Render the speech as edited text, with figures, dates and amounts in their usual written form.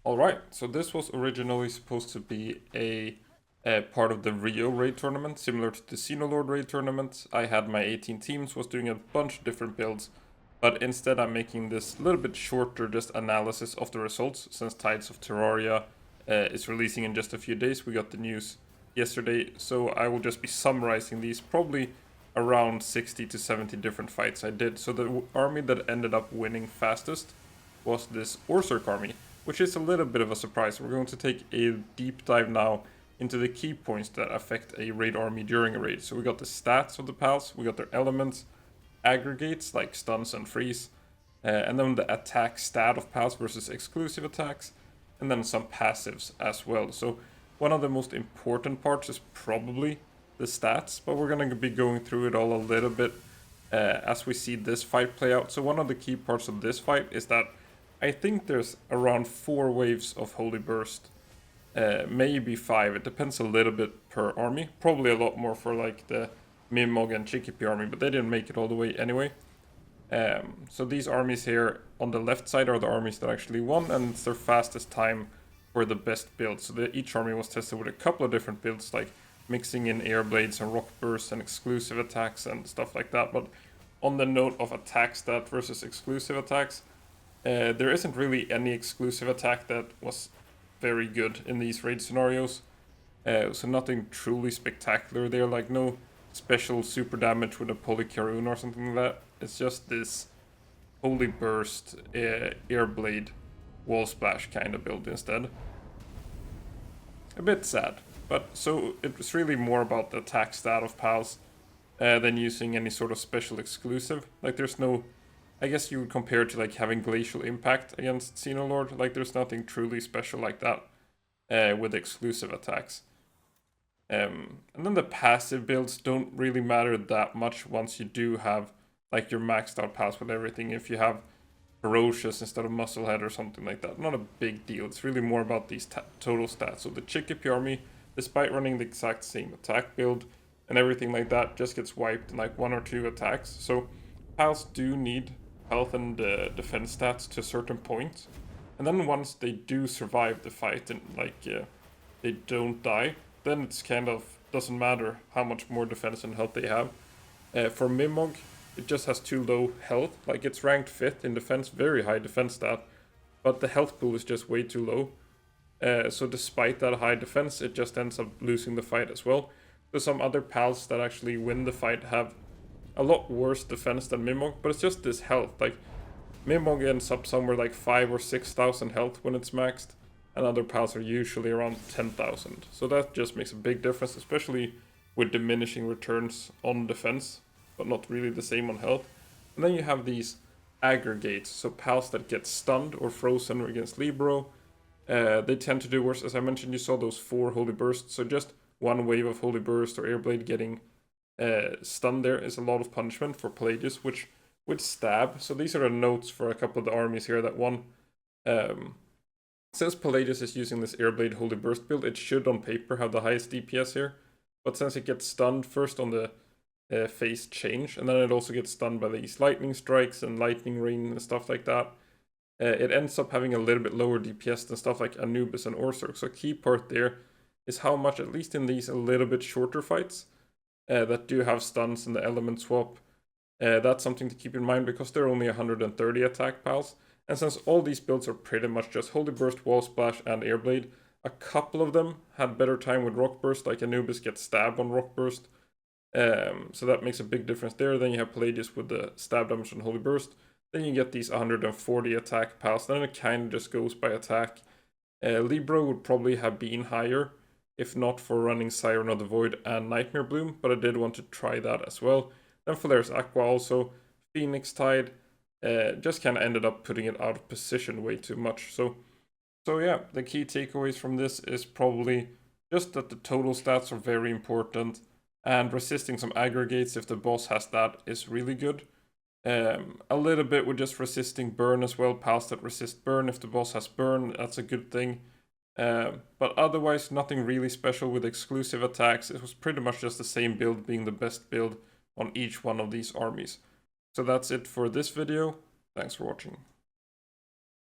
Alright, so this was originally supposed to be a part of the Rio Raid Tournament, similar to the Xenoloord Raid Tournament. I had my 18 teams, was doing a bunch of different builds, but instead I'm making this a little bit shorter just analysis of the results, since Tides of Terraria is releasing in just a few days. We got the news yesterday, so I will just be summarizing these, probably around 60 to 70 different fights I did. So the army that ended up winning fastest was this Orsurk army, which is a little bit of a surprise. We're going to take a deep dive now into the key points that affect a raid army during a raid. So we got the stats of the pals, we got their elements, aggregates like stuns and freeze, and then the attack stat of pals versus exclusive attacks, and then some passives as well. So one of the most important parts is probably the stats, but we're going to be going through it all a little bit as we see this fight play out. So one of the key parts of this fight is that I think there's around 4 waves of Holy Burst, maybe 5. It depends a little bit per army. Probably a lot more for like the Mimog and Chikipi army, but they didn't make it all the way anyway. So these armies here on the left side are the armies that actually won, and it's their fastest time for the best build. So each army was tested with a couple of different builds, like mixing in air blades and rock bursts and exclusive attacks and stuff like that. But on the note of attack stat versus exclusive attacks, there isn't really any exclusive attack that was very good in these raid scenarios. So nothing truly spectacular there, like no special super damage with a Polycaruna or something like that. It's just this Holy Burst, Air Blade, Wall Splash kind of build instead. A bit sad, but so it was really more about the attack stat of pals than using any sort of special exclusive. Like there's no, I guess you would compare it to like having Glacial Impact against Xenoloord. Like there's nothing truly special like that with exclusive attacks. And then the passive builds don't really matter that much once you do have like your maxed out pass with everything. If you have Ferocious instead of Musclehead or something like that, not a big deal. It's really more about these total stats. So the Chikipi army, despite running the exact same attack build and everything like that, just gets wiped in like 1 or 2 attacks. So pals do need health and defense stats to a certain point, and then once they do survive the fight and like they don't die, then it's kind of doesn't matter how much more defense and health they have. For Mimog, it just has too low health. Like it's ranked 5th in defense, very high defense stat, but the health pool is just way too low. So despite that high defense, it just ends up losing the fight as well. So some other pals that actually win the fight have a lot worse defense than Mimog, but it's just this health. Like Mimog ends up somewhere like 5,000 or 6,000 health when it's maxed, and other pals are usually around 10,000. So that just makes a big difference, especially with diminishing returns on defense, but not really the same on health. And then you have these aggregates, so pals that get stunned or frozen against Libero. They tend to do worse. As I mentioned, you saw those 4 Holy Bursts, so just 1 wave of Holy Burst or Airblade getting stun there is a lot of punishment for Pelagius, which would stab. So these are the notes for a couple of the armies here that won. Since Pelagius is using this Airblade Holy Burst build, it should on paper have the highest DPS here. But since it gets stunned first on the phase change, and then it also gets stunned by these lightning strikes and lightning rain and stuff like that, it ends up having a little bit lower DPS than stuff like Anubis and Orsurk. So a key part there is how much, at least in these a little bit shorter fights, that do have stuns and the element swap. That's something to keep in mind because they're only 130 attack pals. And since all these builds are pretty much just Holy Burst, Wall Splash, and Airblade, a couple of them had better time with Rock Burst, like Anubis gets stabbed on Rock Burst. So that makes a big difference there. Then you have Pelagius with the stab damage on Holy Burst. Then you get these 140 attack pals. Then it kind of just goes by attack. Libero would probably have been higher if not for running Siren of the Void and Nightmare Bloom, but I did want to try that as well. Then Phalaris Aqua also, Phoenix Tide, just kind of ended up putting it out of position way too much. So yeah, the key takeaways from this is probably just that the total stats are very important, and resisting some aggregates if the boss has that is really good. A little bit with just resisting burn as well, pals that resist burn. If the boss has burn, that's a good thing. But otherwise, nothing really special with exclusive attacks. It was pretty much just the same build being the best build on each one of these armies. So that's it for this video. Thanks for watching.